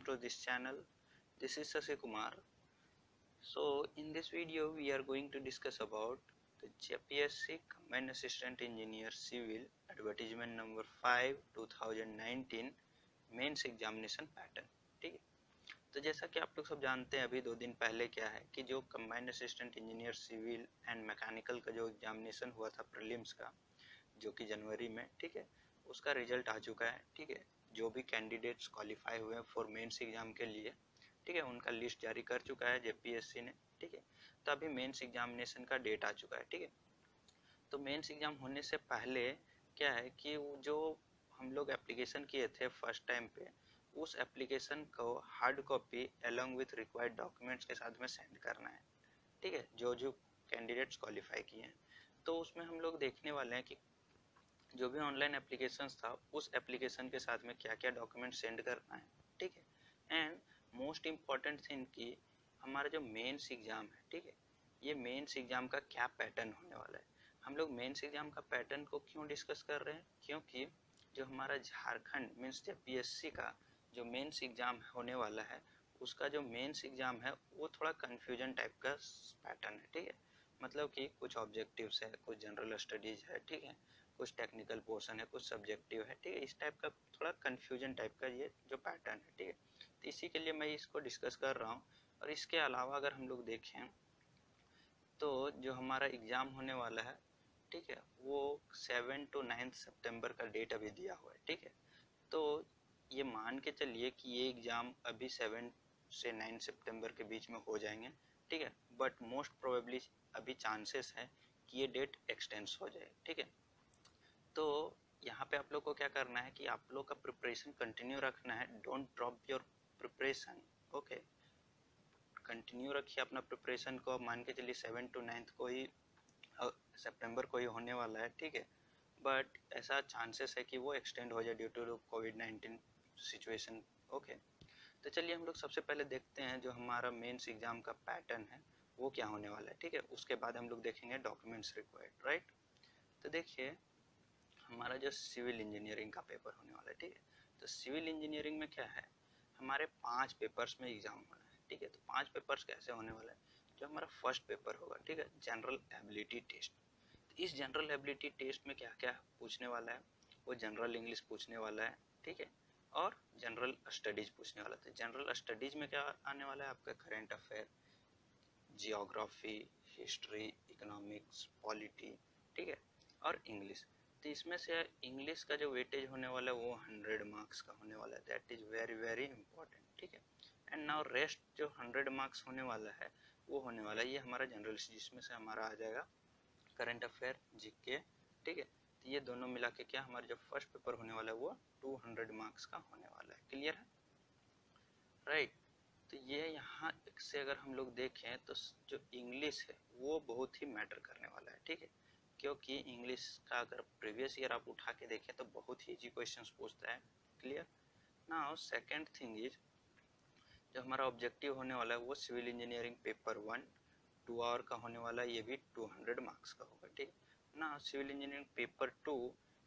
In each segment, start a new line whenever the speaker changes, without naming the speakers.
to this channel. This is Sasi Kumar. So in this video we are going to discuss about the JPSC Combined Assistant Engineer Civil Advertisement number 5 2019 mains examination pattern. ठीक है, तो जैसा कि आप लोग सब जानते हैं अभी 2 दिन पहले क्या है कि जो combined assistant engineer civil and mechanical का जो एग्जामिनेशन हुआ था प्रीलिम्स का, जो कि जनवरी में, ठीक है, उसका रिजल्ट आ चुका है। ठीक है, जो भी कैंडिडेट्स क्वालिफाई हुए हैं फॉर मेंस एग्जाम के लिए, ठीक है, उनका लिस्ट जारी कर चुका है जेपीएससी ने। ठीक है, तो अभी मेंस एग्जामिनेशन का डेट आ चुका है। ठीक है, तो मेंस एग्जाम होने से पहले क्या है कि वो जो हम लोग एप्लीकेशन किए थे फर्स्ट टाइम पे, उस एप्लीकेशन को hard copy along with required documents के साथ में सेंड करना है। ठीक है, जो कैंडिडेट्स क्वालिफाई किए हैं, तो उसमें हम लोग देखने वाले हैं कि जो भी ऑनलाइन एप्लीकेशंस था उस एप्लीकेशन के साथ में क्या क्या डॉक्यूमेंट सेंड करना है। ठीक है, एंड मोस्ट इम्पॉर्टेंट थिंग कि हमारा जो मेंस एग्ज़ाम है, ठीक है, ये मेंस एग्ज़ाम का क्या पैटर्न होने वाला है। हम लोग मेंस एग्ज़ाम का पैटर्न को क्यों डिस्कस कर रहे हैं, क्योंकि जो हमारा झारखंड मीन्स जेपीएससी का जो मेंस एग्ज़ाम होने वाला है, उसका जो मेंस एग्ज़ाम है वो थोड़ा कन्फ्यूजन टाइप का पैटर्न है। ठीक है, मतलब कि कुछ ऑब्जेक्टिव्स है, कुछ जनरल स्टडीज़ है, ठीक है, कुछ टेक्निकल पोर्शन है, कुछ सब्जेक्टिव है। ठीक है, इस टाइप का थोड़ा कन्फ्यूजन टाइप का ये जो पैटर्न है। ठीक है, तो इसी के लिए मैं इसको डिस्कस कर रहा हूँ। और इसके अलावा अगर हम लोग देखें तो जो हमारा एग्ज़ाम होने वाला है, ठीक है, वो 7 to 9 सितंबर का डेट अभी दिया हुआ है। ठीक है, तो ये मान के चलिए कि ये एग्ज़ाम अभी 7 से 9 सितंबर के बीच में हो जाएंगे। ठीक है, बट मोस्ट प्रोबेबली अभी चांसेस है कि ये डेट एक्सटेंस हो जाए। ठीक है, तो यहाँ पे आप लोग को क्या करना है कि आप लोग का प्रिपरेशन कंटिन्यू रखना है। Don't drop your preparation. Okay, continue रखिए अपना प्रिपरेशन को। मान के चलिए 7 to 9 को ही सितंबर को ही होने वाला है। ठीक है, बट ऐसा चांसेस है कि वो एक्सटेंड हो जाए ड्यू टू कोविड-19 सिचुएशन। ओके, तो चलिए हम लोग सबसे पहले देखते हैं जो हमारा मेंस एग्ज़ाम का पैटर्न है वो क्या होने वाला है। ठीक है, उसके बाद हम लोग देखेंगे डॉक्यूमेंट्स रिक्वायर्ड, राइट। तो देखिए हमारा जो सिविल इंजीनियरिंग का पेपर होने वाला है। ठीक है, तो सिविल इंजीनियरिंग में क्या है, हमारे 5 पेपर्स में एग्ज़ाम होना है। ठीक है, तो 5 पेपर्स कैसे होने वाला है। जो हमारा फर्स्ट पेपर होगा, ठीक है, जनरल एबिलिटी टेस्ट। तो इस जनरल एबिलिटी टेस्ट में क्या क्या पूछने वाला है, वो जनरल इंग्लिश पूछने वाला है। ठीक है, और जनरल स्टडीज पूछने वाला था। जनरल स्टडीज में क्या आने वाला है, आपका current affair, geography, history, economics, polity, ठीक है, और इंग्लिश। तो इसमें से इंग्लिश का जो वेटेज होने वाला है वो 100 मार्क्स का होने वाला है। That is very very important. ठीक है, एंड नाउ रेस्ट जो 100 मार्क्स होने वाला है वो होने वाला है ये हमारा जनरल, जिसमें से हमारा आ जाएगा करंट अफेयर, जीके। ठीक है, तो ये दोनों मिला के क्या हमारा जो फर्स्ट पेपर होने वाला है वो 200 मार्क्स का होने वाला है। क्लियर है, राइट। तो ये यहाँ से अगर हम लोग देखें तो जो इंग्लिश है वो बहुत ही मैटर करने वाला है। ठीक है, क्योंकि इंग्लिश का अगर प्रीवियस ईयर आप उठा के देखें तो बहुत ही इजी क्वेश्चंस पूछता है। Clear. Now second thing is जो हमारा ऑब्जेक्टिव होने वाला है वो सिविल इंजीनियरिंग पेपर 1 2 आवर का होने वाला है, ये भी 200 मार्क्स का होगा। ठीक ना, सिविल इंजीनियरिंग पेपर 2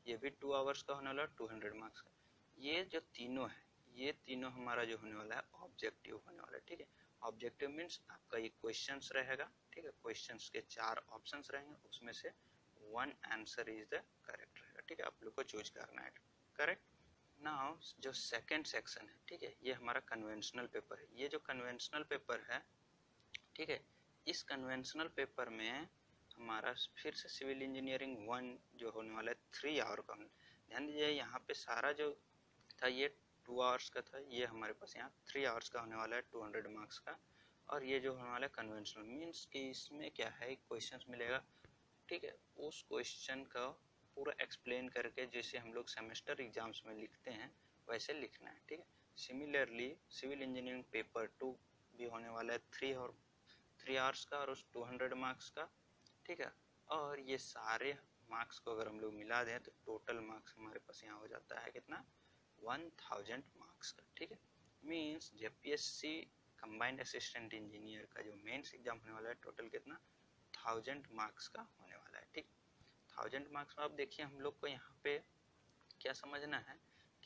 ये भी 2 आवर्स का होने वाला है, 200 मार्क्स का। ये जो तीनों है ये तीनों हमारा जो होने वाला है ऑब्जेक्टिव होने वाला है। ठीक है, ऑब्जेक्टिव मीन्स आपका ये क्वेश्चंस रहेगा। ठीक है, क्वेश्चंस के 4 ऑप्शंस रहेंगे, उसमें से 1 आंसर इज द करेक्ट रहेगा। ठीक है, आप लोग को चूज करना है करेक्ट। नाउ जो सेकंड सेक्शन है, ठीक है, ये हमारा कन्वेंशनल पेपर है। ये जो कन्वेंशनल पेपर है, ठीक है, इस कन्वेंशनल पेपर में हमारा फिर से सिविल इंजीनियरिंग 1 जो होने वाला है 3 आवर का। ध्यान दीजिए यहाँ पे सारा जो था ये 2 आवर्स का था, ये हमारे पास यहाँ 3 आवर्स का होने वाला है 200 मार्क्स का। और ये जो होने वाला है कन्वेंशनल मीन्स कि इसमें क्या है क्वेश्चंस मिलेगा। ठीक है, उस क्वेश्चन का पूरा एक्सप्लेन करके जैसे हम लोग सेमेस्टर एग्जाम्स में लिखते हैं वैसे लिखना है। ठीक है, सिमिलरली सिविल इंजीनियरिंग पेपर 2 भी होने वाला है 3 आवर्स का और उस 200 मार्क्स का। ठीक है, और ये सारे मार्क्स को अगर हम लोग मिला दें तो टोटल मार्क्स हमारे पास यहाँ हो जाता है कितना, 1000 मार्क्स का। ठीक है, means JPSC combined assistant engineer का जो मेंस एग्जाम होने वाला है टोटल कितना 1000 मार्क्स का होने वाला है। ठीक, 1000 मार्क्स में आप देखिए हम लोग को यहाँ पे क्या समझना है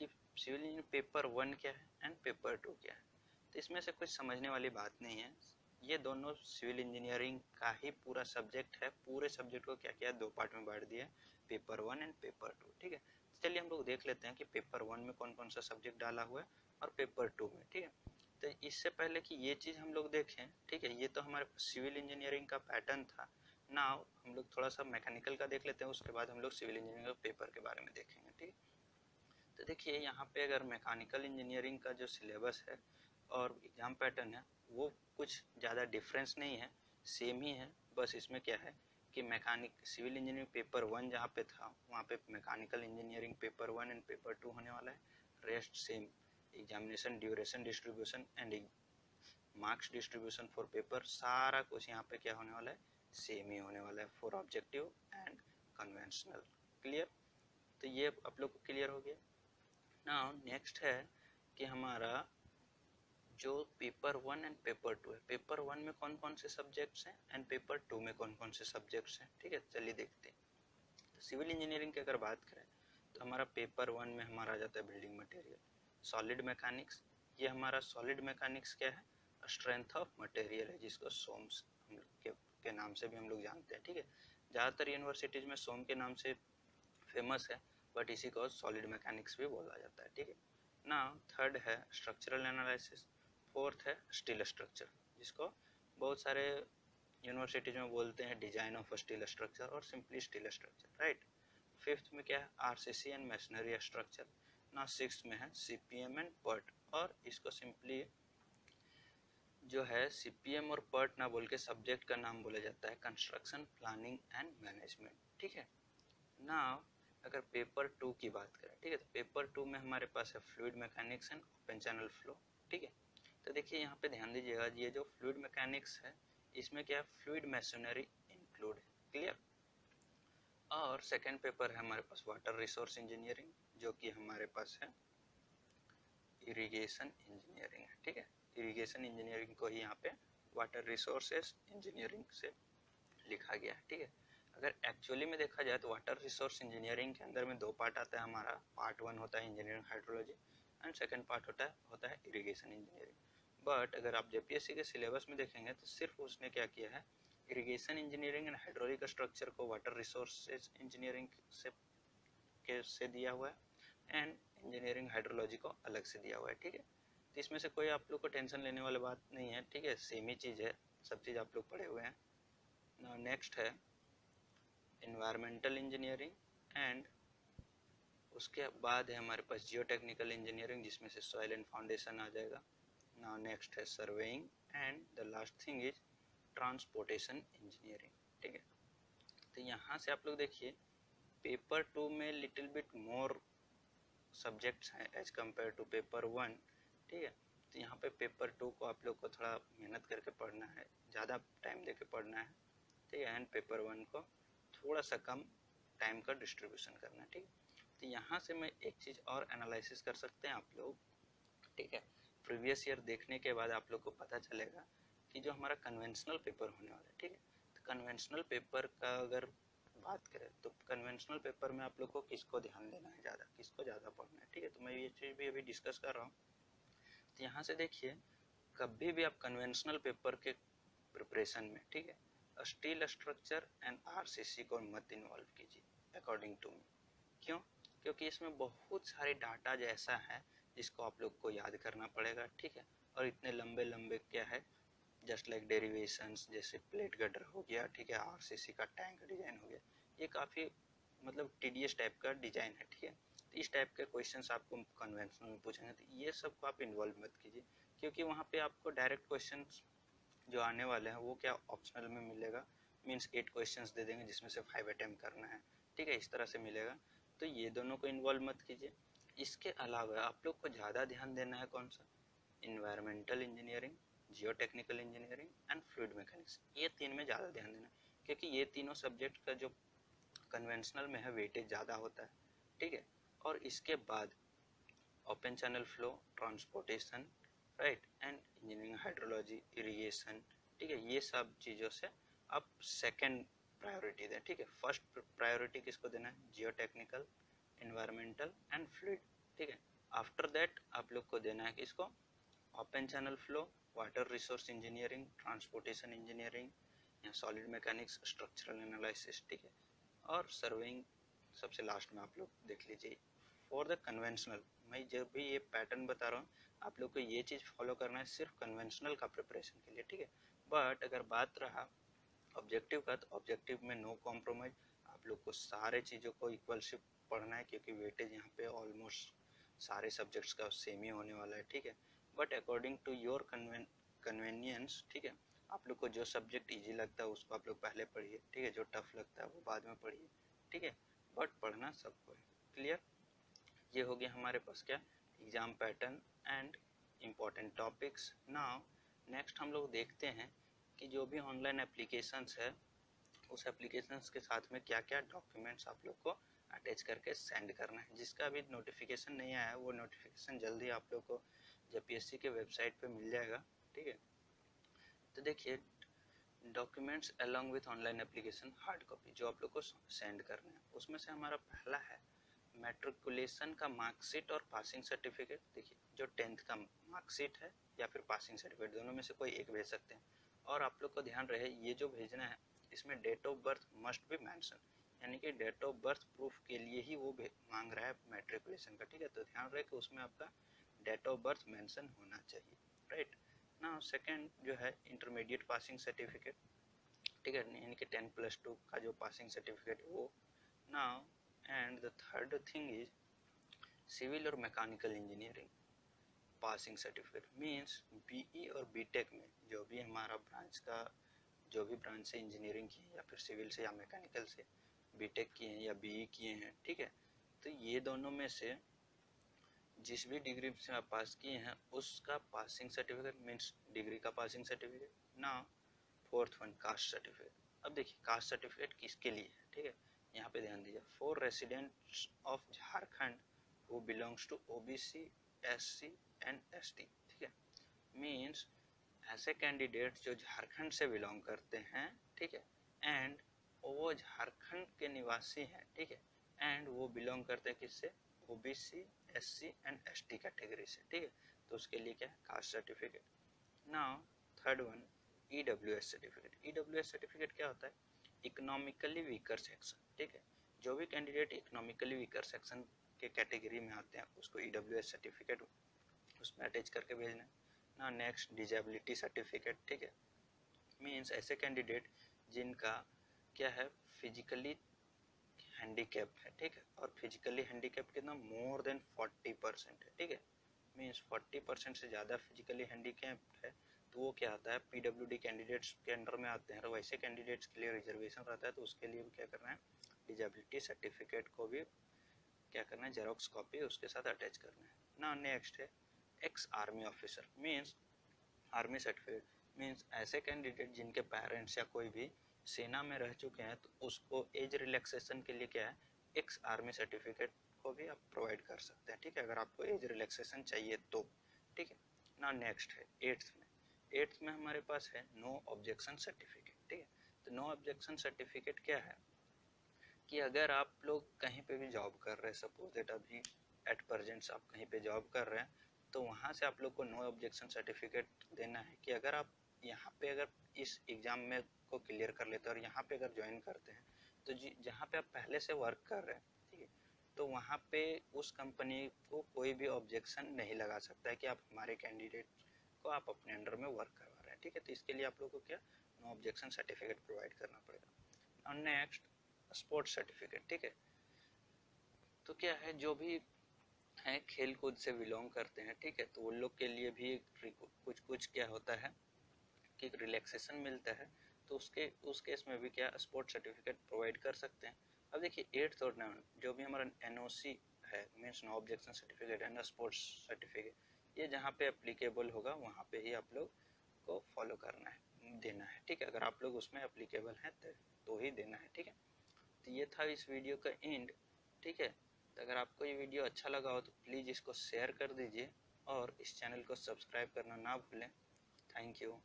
कि सिविल इंजीनियरिंग पेपर 1 क्या है एंड पेपर 2 क्या है। तो इसमें से कुछ समझने वाली बात नहीं है, ये दोनों सिविल इंजीनियरिंग का ही पूरा सब्जेक्ट है। पूरे सब्जेक्ट को क्या किया, 2 पार्ट में बांट दिया, पेपर 1 एंड पेपर 2। ठीक है, चलिए हम लोग देख लेते हैं कि पेपर 1 में कौन कौन सा सब्जेक्ट डाला हुआ है और पेपर 2 में। ठीक है, तो इससे पहले कि ये चीज़ हम लोग देखें, ठीक है, ये तो हमारे सिविल इंजीनियरिंग का पैटर्न था। नाउ हम लोग थोड़ा सा मैकेनिकल का देख लेते हैं, उसके बाद हम लोग सिविल इंजीनियरिंग का पेपर के बारे में देखेंगे। ठीक है, तो देखिए यहाँ पे अगर मैकेनिकल इंजीनियरिंग का जो सिलेबस है और एग्जाम पैटर्न है वो कुछ ज़्यादा डिफरेंस नहीं है, सेम ही है। बस इसमें क्या है कि मैकेनिक सिविल इंजीनियरिंग पेपर 1 जहाँ पे था वहाँ पे mechanical engineering paper 1 and paper 2 होने वाला है। Rest same, examination duration distribution and marks distribution for paper, सारा कुछ यहाँ पे क्या होने वाला है, सेम ही होने वाला है for objective and conventional. Clear, तो ये आप लोग को क्लियर हो गया। नाउ नेक्स्ट है कि हमारा जो पेपर 1 एंड पेपर 2 है, पेपर 1 में कौन कौन से सब्जेक्ट्स हैं एंड पेपर 2 में कौन कौन से सब्जेक्ट्स हैं। ठीक है, चलिए देखते हैं। तो सिविल इंजीनियरिंग की अगर बात करें तो हमारा पेपर 1 में हमारा आ जाता है बिल्डिंग मटेरियल, सॉलिड मैकेनिक्स। ये हमारा सॉलिड मैकेनिक्स क्या है, स्ट्रेंथ ऑफ मटेरियल है, जिसको सोम्स हम लोग के नाम से भी हम लोग जानते हैं। ठीक है, ज़्यादातर यूनिवर्सिटीज़ में सोम के नाम से फेमस है, बट इसी को सॉलिड मैकेनिक्स भी बोला जाता है। ठीक है, ना थर्ड है स्ट्रक्चरल एनालिसिस, फोर्थ है स्टील स्ट्रक्चर, जिसको बहुत सारे यूनिवर्सिटीज में बोलते हैं डिजाइन ऑफ स्टील स्ट्रक्चर और simply steel structure, right. Fifth में क्या है, आरसीसी एंड मशीनरी स्ट्रक्चर। ना सिक्स में है सीपीएम एंड पर्ट, और इसको सिंपली जो है सीपीएम और पर्ट ना बोल के सब्जेक्ट का नाम बोला जाता है कंस्ट्रक्शन प्लानिंग एंड मैनेजमेंट। ठीक है, ना अगर पेपर 2 की बात करें, ठीक है, तो पेपर 2 में हमारे पास है fluid mechanics and open channel flow. ठीक है, तो देखिए यहाँ पे ध्यान दीजिएगा, ये जो फ्लूइड मैकेनिक्स है इसमें क्या है, फ्लूइड मशीनरी इंक्लूड है। क्लियर, और सेकंड पेपर है हमारे पास वाटर रिसोर्स इंजीनियरिंग, जो कि हमारे पास है इरिगेशन इंजीनियरिंग है। ठीक है, इरिगेशन इंजीनियरिंग को ही यहाँ पे वाटर रिसोर्सेस इंजीनियरिंग से लिखा गया है। ठीक है, अगर एक्चुअली में देखा जाए तो वाटर रिसोर्स इंजीनियरिंग के अंदर में 2 पार्ट आता है हमारा। पार्ट 1 होता है engineering hydrology and second part होता है इरिगेशन इंजीनियरिंग। बट अगर आप जेपीएससी के सिलेबस में देखेंगे तो सिर्फ उसने क्या किया है, irrigation engineering and hydraulic structure को वाटर रिसोर्सेज इंजीनियरिंग से दिया हुआ है एंड इंजीनियरिंग हाइड्रोलॉजी को अलग से दिया हुआ है। ठीक है, तो इसमें से कोई आप लोग को टेंशन लेने वाली बात नहीं है। ठीक है, सेम ही चीज़ है, सब चीज़ आप लोग पढ़े हुए हैं। नेक्स्ट है इन्वायरमेंटल इंजीनियरिंग एंड उसके बाद है हमारे पास जियो टेक्निकल इंजीनियरिंग, जिसमें से सॉइल एंड फाउंडेशन आ जाएगा। नाउ नेक्स्ट है surveying and the last thing is transportation engineering. ठीक है, तो यहाँ से आप लोग देखिए पेपर 2 में लिटिल बिट मोर सब्जेक्ट्स हैं एज कम्पेयर टू पेपर 1। ठीक है, तो यहाँ पे पेपर 2 को आप लोग को थोड़ा मेहनत करके पढ़ना है, ज़्यादा टाइम दे के पढ़ना है। ठीक है, एंड पेपर 1 को थोड़ा सा कम टाइम का डिस्ट्रीब्यूशन करना है। ठीक है, तो यहाँ से मैं एक चीज़ और एनालिसिस कर सकते हैं आप लोग। ठीक है, प्रीवियस ईयर देखने के बाद आप लोग को पता चलेगा कि जो हमारा कन्वेंशनल पेपर होने वाला है, ठीक है, तो कन्वेंशनल पेपर का अगर बात करें तो कन्वेंशनल पेपर में आप लोग को किसको ध्यान देना है ज़्यादा, किसको ज़्यादा पढ़ना है। ठीक है, तो मैं ये चीज़ भी अभी डिस्कस कर रहा हूँ। तो यहाँ से देखिए, कभी भी आप कन्वेंशनल पेपर के प्रिपरेशन में, ठीक है, स्टील स्ट्रक्चर एंड आरसीसी को मत इन्वॉल्व कीजिए अकॉर्डिंग टू मी। क्यों? क्योंकि इसमें बहुत सारे डाटा जैसा है जिसको आप लोग को याद करना पड़ेगा। ठीक है, और इतने लंबे लंबे क्या है, जस्ट लाइक डेरिवेशंस, जैसे प्लेट गटर हो गया, ठीक है, आरसीसी का टैंक डिजाइन हो गया, ये काफ़ी मतलब टीडियस टाइप का डिजाइन है। ठीक है, तो इस टाइप के क्वेश्चंस आपको कन्वेंशनल में पूछेंगे, तो ये सब को आप इन्वॉल्व मत कीजिए, क्योंकि वहाँ पे आपको डायरेक्ट क्वेश्चंस जो आने वाले हैं वो क्या ऑप्शनल में मिलेगा, मीन्स 8 क्वेश्चंस दे देंगे जिसमें से 5 अटेम्प्ट करना है। ठीक है, इस तरह से मिलेगा, तो ये दोनों को इन्वॉल्व मत कीजिए। इसके अलावा आप लोग को ज़्यादा ध्यान देना है कौन सा, environmental engineering, Jio technical engineering and fluid mechanics, ये 3 में ज़्यादा ध्यान देना, क्योंकि ये तीनों सब्जेक्ट का जो कन्वेंशनल में है वेटेज ज़्यादा होता है। ठीक है, और इसके बाद open channel flow, transportation, right, and engineering hydrology, irrigation. ठीक है, ये सब चीज़ों से आप सेकेंड प्रायोरिटी दें। ठीक है, फर्स्ट प्रायोरिटी किसको देना है, जियो टेक्निकल, इन्वायरमेंटल एंड फ्लूइड। ठीक है, आफ्टर दैट आप लोग को देना है किसको, open channel flow, water resource engineering, transportation engineering या सॉलिड मैकेनिक्स, स्ट्रक्चरल एनालिसिस, ठीक है, और सर्वेइंग सबसे लास्ट में आप लोग देख लीजिए। फॉर द कन्वेंशनल, मैं जब भी ये पैटर्न बता रहा हूँ आप लोग को ये चीज़ फॉलो करना है सिर्फ कन्वेंशनल का प्रिपरेशन के लिए, ठीक है। बट अगर बात रहा ऑब्जेक्टिव का, तो ऑब्जेक्टिव में नो कॉम्प्रोमाइज, आप लोग को सारे चीज़ों को इक्वलशिप पढ़ना है, क्योंकि वेटेज यहाँ पे ऑलमोस्ट सारे सब्जेक्ट्स का सेम ही होने वाला है, ठीक है। But according to your convenience, ठीक है, आप लोग को जो सब्जेक्ट इजी लगता है उसको आप लोग पहले पढ़िए, ठीक है, जो टफ लगता है वो बाद में पढ़िए, ठीक है, बट पढ़ना सबको है। क्लियर? ये हो गया हमारे पास क्या, exam pattern and important topics. Now next हम लोग देखते हैं कि जो भी ऑनलाइन एप्लीकेशंस है उस एप्लीकेशंस के साथ में क्या क्या डॉक्यूमेंट्स आप लोग को अटैच करके सेंड करना है। जिसका अभी नोटिफिकेशन नहीं आया है वो नोटिफिकेशन जल्दी आप लोग को जेपीएससी के वेबसाइट पे मिल जाएगा, ठीक है। तो देखिए, documents along with online application hard copy जो आप लोग को सेंड करना है, उसमें से हमारा पहला है मैट्रिकुलेशन का मार्कशीट और पासिंग सर्टिफिकेट। देखिए, जो 10th का मार्कशीट है या फिर पासिंग सर्टिफिकेट, दोनों में से कोई एक भेज सकते हैं। और आप लोग को ध्यान रहे ये जो भेजना है इसमें date of birth must be mention, यानी कि डेट ऑफ बर्थ प्रूफ के लिए ही वो मांग रहा है मैट्रिकुलेशन का, ठीक है। तो ध्यान रहे कि उसमें आपका डेट ऑफ बर्थ मेंशन होना चाहिए, राइट ना। सेकेंड जो है इंटरमीडिएट पासिंग सर्टिफिकेट, ठीक है, यानी कि 10+2 का जो पासिंग सर्टिफिकेट वो। Now and the third thing is civil और mechanical engineering passing certificate, means BE और बीटेक में जो भी हमारा ब्रांच का, जो भी ब्रांच से इंजीनियरिंग की है या फिर सिविल से या मैकेनिकल से बीटेक किए हैं या बीई किए हैं, ठीक है, तो ये दोनों में से जिस भी डिग्री से आप पास किए हैं उसका पासिंग सर्टिफिकेट मींस डिग्री का passing certificate. Now fourth one caste certificate. अब देखिए कास्ट सर्टिफिकेट किसके लिए है, ठीक है, यहाँ पे ध्यान दीजिए। For residents of Jharkhand who belongs to OBC, SC and ST, ठीक है, मींस ऐसे कैंडिडेट जो झारखंड से बिलोंग करते हैं, ठीक है, एंड वो झारखंड के निवासी हैं, ठीक है, एंड वो बिलोंग करते हैं किससे, OBC, SC and ST category से, ठीक है, तो उसके लिए क्या है caste certificate. Now third one EWS certificate. EWS certificate क्या होता है, इकोनॉमिकली वीकर सेक्शन, ठीक है, जो भी कैंडिडेट इकोनॉमिकली वीकर सेक्शन के कैटेगरी में आते हैं उसको ईडब्ल्यूएस सर्टिफिकेट उसमें अटैच करके भेजना है ना। नेक्स्ट डिजेबिलिटी सर्टिफिकेट, ठीक है, मीन्स ऐसे कैंडिडेट जिनका क्या है फिजिकली हैंडीकैप है, ठीक है, और फिजिकली हैंडीकैप कितना मोर देन 40% है, ठीक है, मीन्स 40% से ज़्यादा फिजिकली हैंडीकैप है तो वो क्या आता है पीडब्ल्यूडी कैंडिडेट्स के अंडर में आते हैं। और वैसे कैंडिडेट्स के लिए रिजर्वेशन रहता है तो उसके लिए भी क्या करना है, डिजेबिलिटी सर्टिफिकेट को भी क्या करना है, जेरोक्स कॉपी उसके साथ अटैच करना है ना। नेक्स्ट है ex army officer, means army certificate, means ऐसे कैंडिडेट जिनके पेरेंट्स या कोई भी सेना में रह चुके हैं तो उसको एज रिलैक्सेशन के लिए क्या है एक्स आर्मी सर्टिफिकेट को भी आप प्रोवाइड कर सकते हैं, ठीक है, अगर आपको एज रिलैक्सेशन चाहिए तो, ठीक है ना। नेक्स्ट है एट्थ में हमारे पास है नो ऑब्जेक्शन सर्टिफिकेट, ठीक है, तो नो ऑब्जेक्शन सर्टिफिकेट क्या है कि अगर आप लोग कहीं पे भी जॉब कर रहे हैं, सपोज दैट अभी एट प्रेजेंट आप कहीं पे जॉब कर रहे हैं तो वहाँ से आप लोग को नो ऑब्जेक्शन सर्टिफिकेट देना है कि अगर आप यहाँ पे अगर इस एग्ज़ाम में को क्लियर कर लेते हैं और यहाँ पे अगर ज्वाइन करते हैं तो जहाँ पे आप पहले से वर्क कर रहे हैं, ठीक है, तो वहाँ पे उस कंपनी को कोई भी ऑब्जेक्शन नहीं लगा सकता है कि आप हमारे कैंडिडेट को आप अपने अंडर में वर्क करवा रहे हैं, ठीक है, तो इसके लिए आप लोग को क्या नो ऑब्जेक्शन सर्टिफिकेट प्रोवाइड करना पड़ेगा। और नेक्स्ट स्पोर्ट्स सर्टिफिकेट, ठीक है, तो क्या है जो भी हैं खेल कूद से बिलोंग करते हैं, ठीक है, तो उन लोग के लिए भी कुछ क्या होता है कि रिलैक्सेशन मिलता है, तो उस केस में भी क्या स्पोर्ट सर्टिफिकेट प्रोवाइड कर सकते हैं। अब देखिए 8th और 9th जो भी हमारा एनओसी है means no objection certificate and sports certificate, ये जहाँ पे एप्लीकेबल होगा वहाँ पे ही आप लोग को फॉलो करना है, देना है, ठीक है, अगर आप लोग उसमें एप्लीकेबल हैं तो ही देना है, ठीक है। तो ये था इस वीडियो का एंड, ठीक है, तो अगर आपको ये वीडियो अच्छा लगा हो तो प्लीज़ इसको शेयर कर दीजिए और इस चैनल को सब्सक्राइब करना ना भूलें। Thank you.